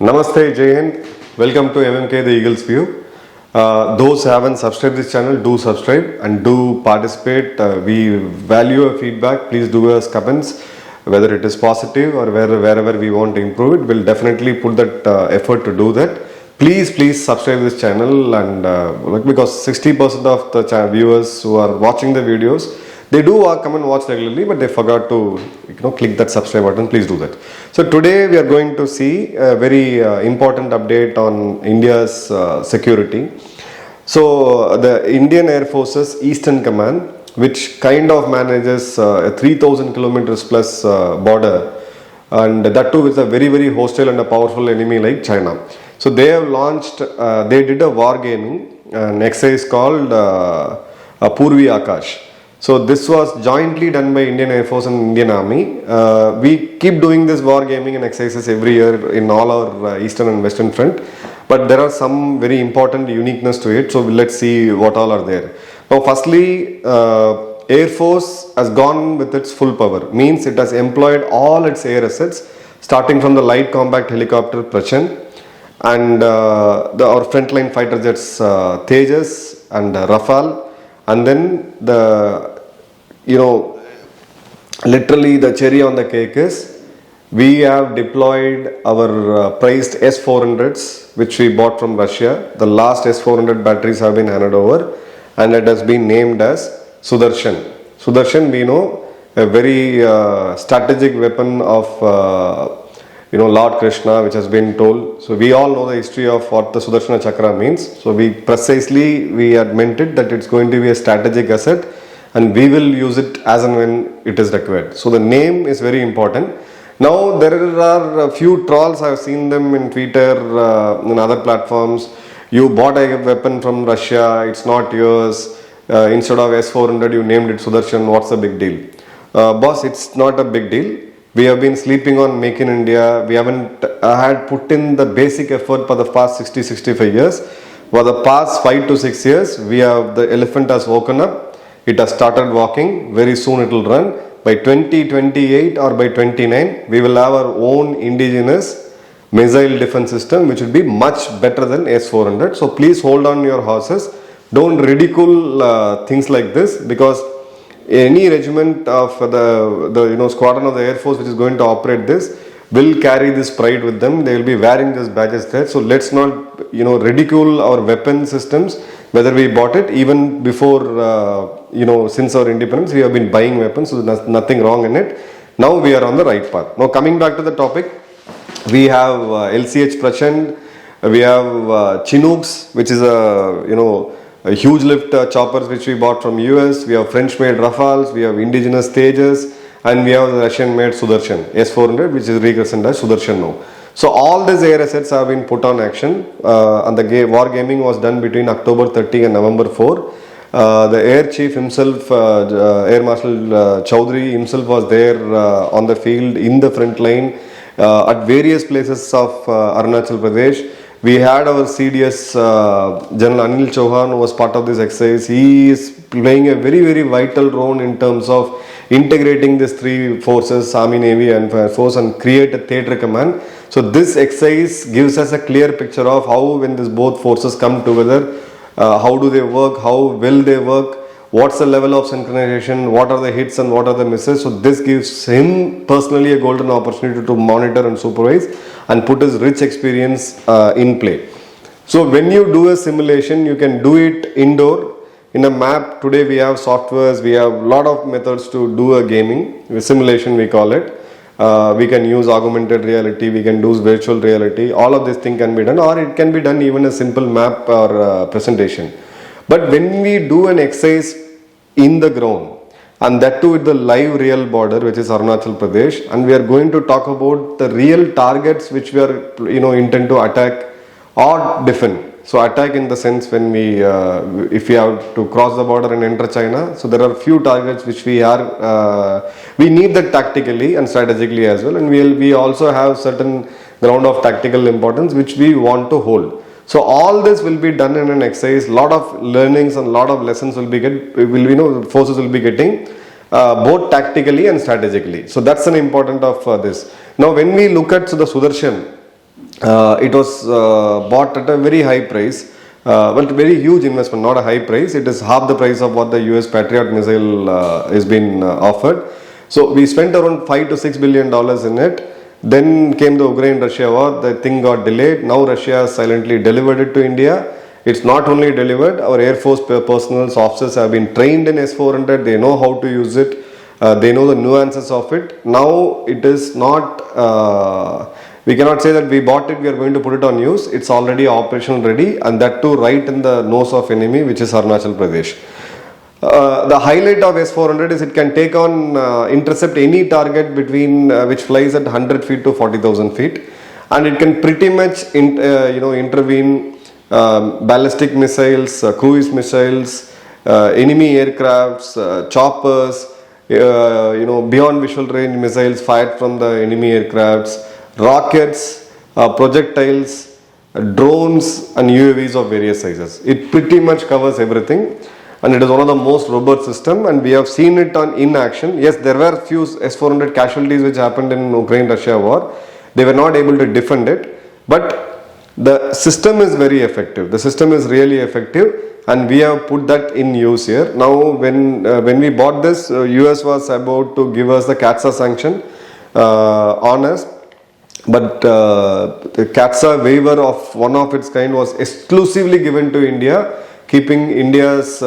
Namaste, Jai Hind. Welcome to MMK The Eagle's View. Those who haven't subscribed this channel, do subscribe and do participate. We value your feedback. Please do us comments, whether it is positive or wherever we want to improve it. We'll definitely put that effort to do that. Please subscribe this channel, and because 60% of the viewers who are watching the videos, they do come and watch regularly, but they forgot to click that subscribe button. Please do that. So today we are going to see a very important update on India's security. So the Indian Air Force's Eastern Command, which kind of manages a 3000 kilometers plus border, and that too with a very hostile and a powerful enemy like China. So they have launched, they did a war gaming, an exercise called Purvi Akash. So this was jointly done by Indian Air Force and Indian Army. We keep doing this war gaming and exercises every year in all our Eastern and Western front. But there are some very important uniqueness to it. So let's see what all are there. Now firstly, Air Force has gone with its full power. Means it has employed all its air assets, starting from the light combat helicopter Prachan and our frontline fighter jets Tejas and Rafale. And then literally the cherry on the cake is we have deployed our prized S-400s, which we bought from Russia. The last S-400 batteries have been handed over, and it has been named as Sudharshan. Sudharshan, we know, a very strategic weapon of Lord Krishna, which has been told. So we all know the history of what the Sudarshana Chakra means. So we had meant it that it's going to be a strategic asset, and we will use it as and when it is required. So the name is very important. Now there are a few trolls, I have seen them in Twitter, in other platforms. You bought a weapon from Russia, it's not yours. Instead of S-400 you named it Sudarshan, what's the big deal? Boss, it's not a big deal. We have been sleeping on Make in India. We haven't had put in the basic effort for the past 60-65 years. For the past 5 to 6 years, the elephant has woken up. It has started walking. Very soon it will run. By 2028 or by 29, we will have our own indigenous missile defense system, which will be much better than S-400. So please hold on your horses. Don't ridicule things like this, because any regiment of the squadron of the Air Force which is going to operate this will carry this pride with them. They will be wearing these badges there. So let's not ridicule our weapon systems, whether we bought it even before since our independence we have been buying weapons, so there's nothing wrong in it. Now we are on the right path. Now coming back to the topic, we have LCH Prachand, we have Chinooks, which is a huge lift choppers which we bought from US. We have French made Rafales, we have indigenous Tejas, and we have the Russian made Sudarshan S-400, which is rechristened as Sudarshan now. So all these air assets have been put on action, and the war gaming was done between October 30 and November 4. The Air Chief himself, Air Marshal Chaudhary himself was there on the field in the front line at various places of Arunachal Pradesh. We had our CDS General Anil Chauhan, who was part of this exercise. He is playing a very vital role in terms of integrating these three forces, Army, Navy and Air Force, and create a theatre command. So this exercise gives us a clear picture of how, when these both forces come together, how do they work, how well they work, what's the level of synchronization, what are the hits and what are the misses. So this gives him personally a golden opportunity to monitor and supervise and put his rich experience in play. So when you do a simulation, you can do it indoor. In a map, today we have softwares, we have a lot of methods to do a gaming, a simulation we call it. We can use augmented reality, we can do virtual reality, all of this thing can be done, or it can be done even a simple map or presentation. But when we do an exercise in the ground, and that too with the live real border, which is Arunachal Pradesh, and we are going to talk about the real targets which we are intend to attack or defend. So attack in the sense when if we have to cross the border and enter China, so there are few targets which we need that tactically and strategically as well, and we also have certain ground of tactical importance which we want to hold. So all this will be done in an exercise. Lot of learnings and lot of lessons forces will be getting both tactically and strategically. So that's an important of this. Now when we look at the Sudarshan, It was bought at a very high price. Well, very huge investment, not a high price. It is half the price of what the US Patriot missile is been offered. So we spent around $5 to $6 billion in it. Then came the Ukraine-Russia war. The thing got delayed. Now Russia silently delivered it to India. It's not only delivered. Our Air Force personnel officers have been trained in S-400. They know how to use it. They know the nuances of it. Now it is not. We cannot say that we bought it, we are going to put it on use. It's already operational ready, and that too right in the nose of enemy, which is Arunachal Pradesh. The highlight of S-400 is it can take on, intercept any target between which flies at 100 feet to 40,000 feet, and it can pretty much intervene ballistic missiles, cruise missiles, enemy aircrafts, choppers, beyond visual range missiles fired from the enemy aircrafts, rockets, projectiles, drones and UAVs of various sizes. It pretty much covers everything, and it is one of the most robust system, and we have seen it in action. Yes, there were few S-400 casualties which happened in Ukraine-Russia war. They were not able to defend it, but the system is very effective. The system is really effective, and we have put that in use here. Now when we bought this, US was about to give us the CATSA sanction on us. But the CATSA waiver of one of its kind was exclusively given to India, keeping India's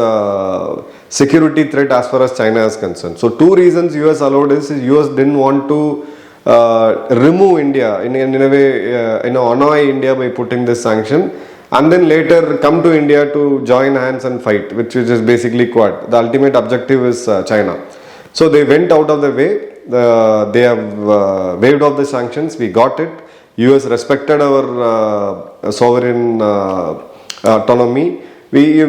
security threat as far as China is concerned. So two reasons US allowed is US didn't want to remove India in a way, annoy India by putting this sanction, and then later come to India to join hands and fight, which is basically Quad. The ultimate objective is China. So they went out of the way. They have waived off the sanctions. We got it. US respected our sovereign autonomy. We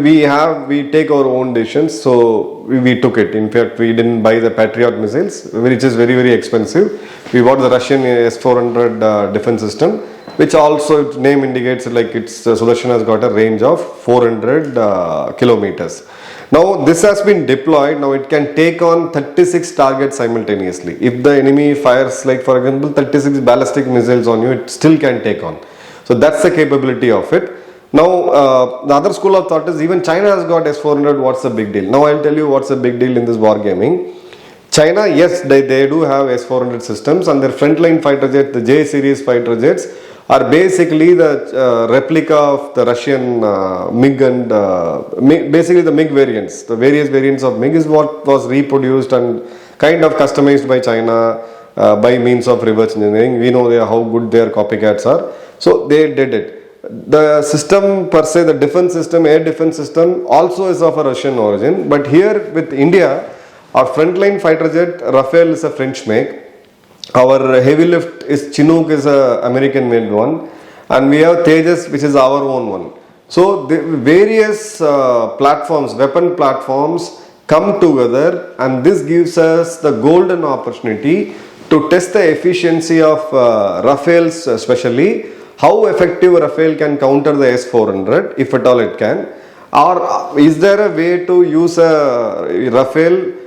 take our own decisions, so we took it. In fact, we didn't buy the Patriot missiles, which is very, very expensive. We bought the Russian S-400 defense system, which also its name indicates like it's Sudharshan has got a range of 400 kilometers. Now this has been deployed. Now it can take on 36 targets simultaneously. If the enemy fires, like for example 36 ballistic missiles on you, it still can take on. So that's the capability of it. Now the other school of thought is even China has got S-400. What's the big deal? Now I'll tell you what's the big deal in this wargaming. China, yes, they do have S-400 systems, and their frontline fighter jets, the J series fighter jets, are basically the replica of the Russian MiG and basically the MiG variants. The various variants of MiG is what was reproduced and kind of customized by China by means of reverse engineering. We know how good their copycats are. So they did it. The system per se, the defense system, air defense system also is of a Russian origin. But here with India, our frontline fighter jet Rafale is a French make. Our heavy lift is Chinook is a American made one, and we have Tejas, which is our own one. So the various platforms, weapon platforms come together, and this gives us the golden opportunity to test the efficiency of Rafales, especially how effective Rafale can counter the S-400, if at all it can, or is there a way to use a Rafale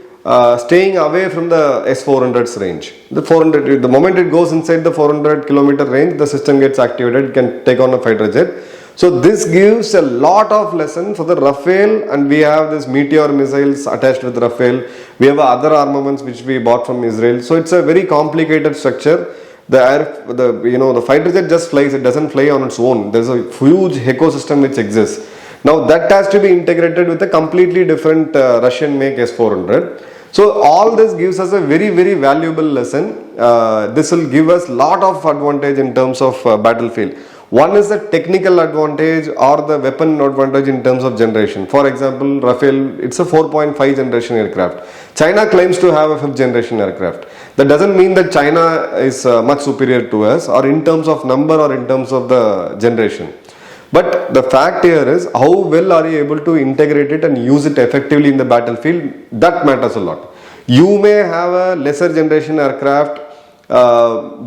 staying away from the S-400's range. The moment it goes inside the 400 kilometer range, the system gets activated, it can take on a fighter jet. So this gives a lot of lesson for the Rafale, and we have this Meteor missiles attached with Rafale. We have other armaments which we bought from Israel. So it's a very complicated structure. The fighter jet just flies, it doesn't fly on its own. There's a huge ecosystem which exists. Now that has to be integrated with a completely different Russian make S-400. So all this gives us a very, very valuable lesson. This will give us lot of advantage in terms of battlefield. One is the technical advantage or the weapon advantage in terms of generation. For example, Rafale, it's a 4.5 generation aircraft. China claims to have a 5th generation aircraft. That doesn't mean that China is much superior to us, or in terms of number or in terms of the generation. But the fact here is how well are you able to integrate it and use it effectively in the battlefield. That matters a lot. You may have a lesser generation aircraft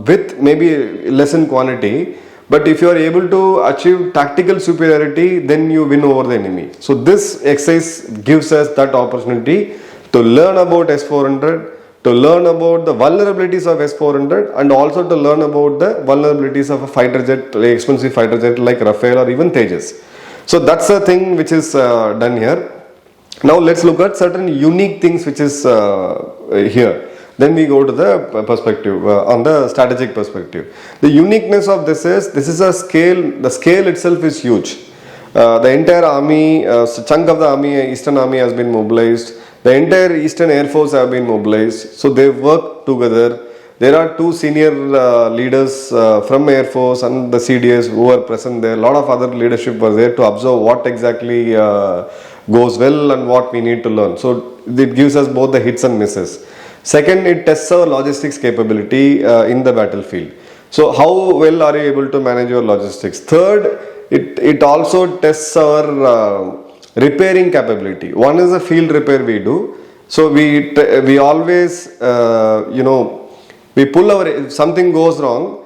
with maybe less in quantity, but if you are able to achieve tactical superiority, then you win over the enemy. So this exercise gives us that opportunity to learn about S-400, to learn about the vulnerabilities of S-400 and also to learn about the vulnerabilities of a fighter jet, like expensive fighter jet like Rafale or even Tejas. So that's the thing which is done here. Now let's look at certain unique things which is here. Then we go to the perspective, on the strategic perspective. The uniqueness of this is a scale, the scale itself is huge. The entire army, chunk of the army, Eastern Army has been mobilized. The entire Eastern Air Force have been mobilized. So they work together. There are two senior leaders from Air Force and the CDS who are present there. A lot of other leadership was there to observe what exactly goes well and what we need to learn. So it gives us both the hits and misses. Second, it tests our logistics capability in the battlefield. So how well are you able to manage your logistics? Third, it also tests our repairing capability. One is a field repair we do. So we always, we pull our, if something goes wrong,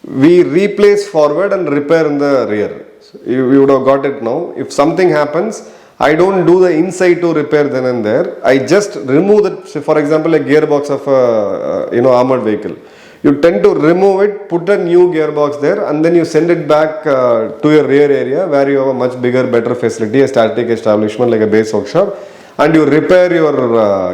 we replace forward and repair in the rear. So you would have got it now. If something happens, I don't do the inside to repair then and there. I just remove the, for example, a gearbox of a armored vehicle. You tend to remove it, put a new gearbox there, and then you send it back to your rear area where you have a much bigger, better facility, a static establishment like a base workshop, and you repair your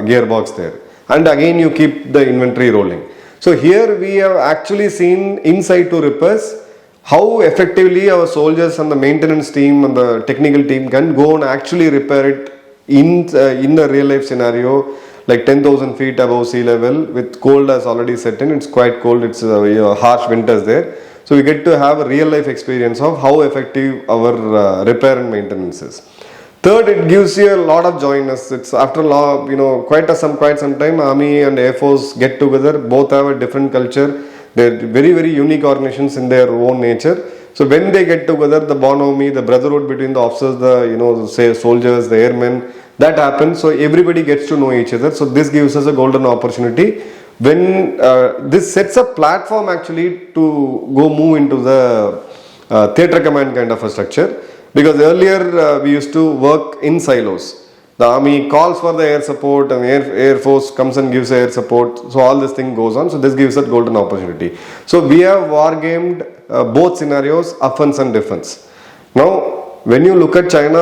gearbox there. And again, you keep the inventory rolling. So here we have actually seen inside to repairs how effectively our soldiers and the maintenance team and the technical team can go and actually repair it in the real life scenario, like 10,000 feet above sea level with cold has already set in. It's quite cold. It's harsh winters there. So we get to have a real life experience of how effective our repair and maintenance is. Third, it gives you a lot of joyness. It's after quite some time, Army and Air Force get together. Both have a different culture. They're very, very unique organizations in their own nature. So when they get together, the bonhomie, the brotherhood between the officers, the soldiers, the airmen, that happens. So everybody gets to know each other. So this gives us a golden opportunity. When this sets a platform actually to go move into the theatre command kind of a structure. Because earlier we used to work in silos. The army calls for the air support and Air Force comes and gives air support. So all this thing goes on. So this gives us golden opportunity. So we have war gamed both scenarios, offense and defense. Now, when you look at China,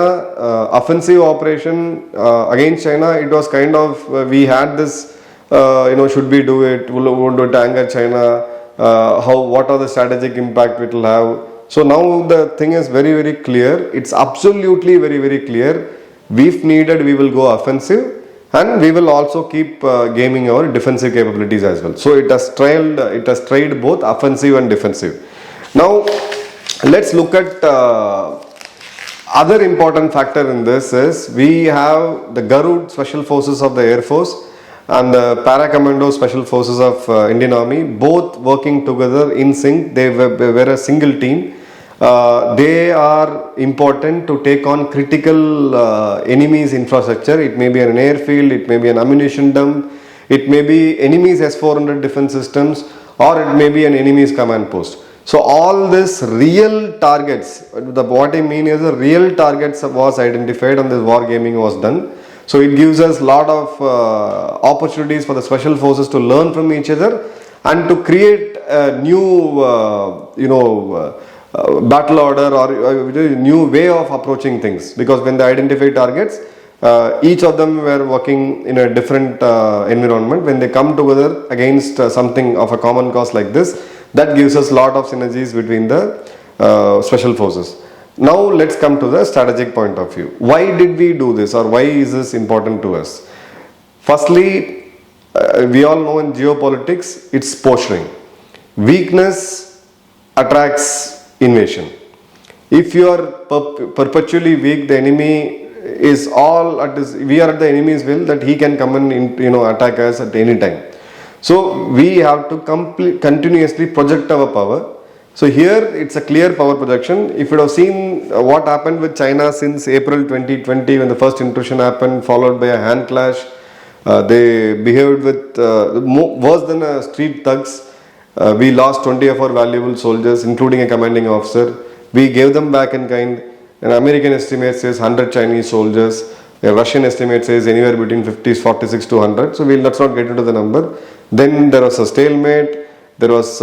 offensive operation against China, it was kind of, we had this, should we do it? Won't do it to anger China? What are the strategic impact it will have? So now the thing is very, very clear. It's absolutely very, very clear. If needed, we will go offensive and we will also keep gaming our defensive capabilities as well. So it has tried both offensive and defensive. Now let's look at other important factor in this is we have the Garud Special Forces of the Air Force and the Para-Commando Special Forces of Indian Army, both working together in sync. They were a single team. They are important to take on critical enemies infrastructure. It may be an airfield, it may be an ammunition dump, it may be enemies S-400 defense systems, or it may be an enemy's command post. So all this real targets, what I mean is the real targets was identified and this war gaming was done. So it gives us a lot of opportunities for the special forces to learn from each other and to create a new, battle order or a new way of approaching things. Because when they identify targets, each of them were working in a different environment. When they come together against something of a common cause like this, that gives us a lot of synergies between the special forces. Now let's come to the strategic point of view. Why did we do this, or why is this important to us? Firstly, we all know in geopolitics, it's posturing. Weakness attracts invasion. If you are perpetually weak, the enemy is all at his, we are at the enemy's will that he can come and attack us at any time. So we have to continuously project our power. So here it's a clear power projection. If you have seen what happened with China since April 2020 when the first intrusion happened, followed by a hand clash, they behaved with worse than a street thugs. We lost 20 of our valuable soldiers, including a commanding officer. We gave them back in kind. An American estimate says 100 Chinese soldiers. A Russian estimate says anywhere between 50, 46 to 100. So let's not get into the number. Then there was a stalemate. There was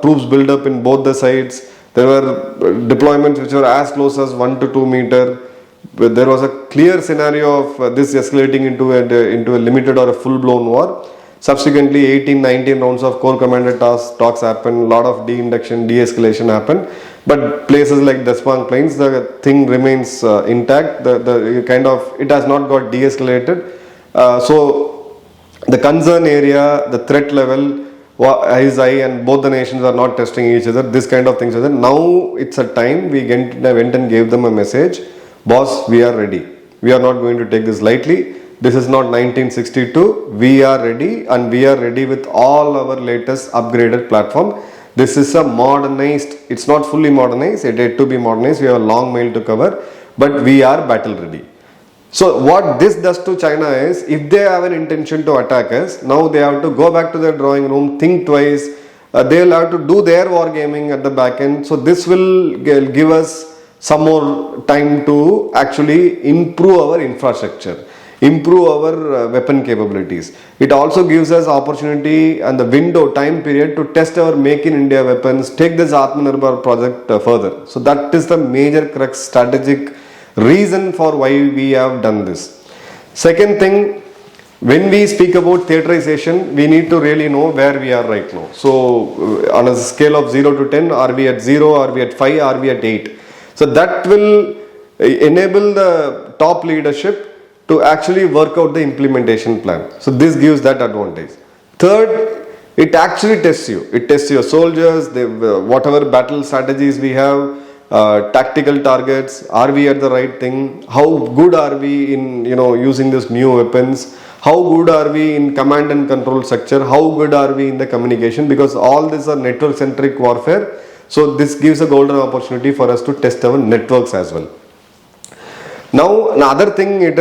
troops build up in both the sides. There were deployments which were as close as 1 to 2 meter. But there was a clear scenario of this escalating into a limited or a full-blown war. Subsequently, 18, 19 rounds of core commander talks happened. A lot of de-induction, de-escalation happened. But places like Despang Plains, the thing remains intact. It has not got de-escalated. So the concern area, the threat level is high, and both the nations are not testing each other. This kind of things are there. Now it's a time we went and gave them a message. Boss, we are ready. We are not going to take this lightly. This is not 1962. We are ready, and we are ready with all our latest upgraded platform. This is a modernized, it's not fully modernized, it had to be modernized. We have a long mail to cover, but we are battle ready. So what this does to China is, if they have an intention to attack us, now they have to go back to their drawing room, think twice. They will have to do their wargaming at the back end. So this will give us some more time to actually improve our infrastructure, improve our weapon capabilities. It also gives us opportunity and the window, time period to test our Make in India weapons, take this Atmanirbhar project further. So that is the major crux, strategic reason for why we have done this. Second thing, when we speak about theaterization, we need to really know where we are right now. So on a scale of 0 to 10, are we at 0, are we at 5, are we at 8? So that will enable the top leadership to actually work out the implementation plan. So this gives that advantage. Third, it actually tests you. It tests your soldiers, whatever battle strategies we have, tactical targets. Are we at the right thing? How good are we in using these new weapons? How good are we in command and control structure? How good are we in the communication? Because all these are network-centric warfare. So this gives a golden opportunity for us to test our networks as well. Now another thing it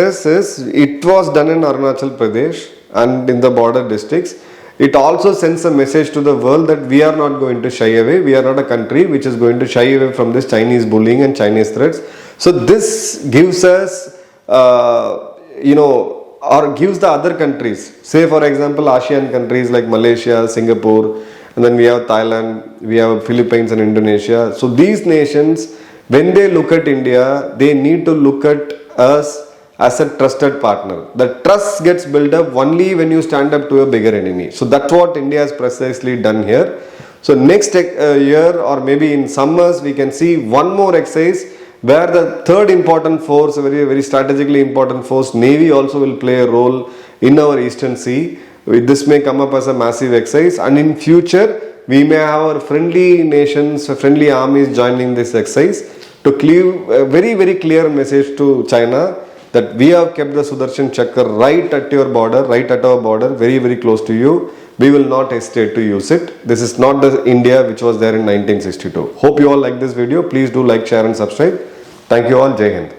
was done in Arunachal Pradesh and in the border districts. It also sends a message to the world that we are not going to shy away. We are not a country which is going to shy away from this Chinese bullying and Chinese threats. So this gives us, or gives the other countries, say for example ASEAN countries like Malaysia, Singapore, and then we have Thailand, we have Philippines and Indonesia. So these nations, when they look at India, they need to look at us as a trusted partner. The trust gets built up only when you stand up to a bigger enemy. So that's what India has precisely done here. So next year, or maybe in summers, we can see one more exercise where the third important force, a very, very strategically important force, Navy also will play a role in our Eastern Sea. This may come up as a massive exercise, and in future we may have our friendly nations, friendly armies joining this exercise to give a very, very clear message to China that we have kept the Sudarshan Chakra right at your border, right at our border, very, very close to you. We will not hesitate to use it. This is not the India which was there in 1962. Hope you all like this video. Please do like, share and subscribe. Thank you all. Jai Hind.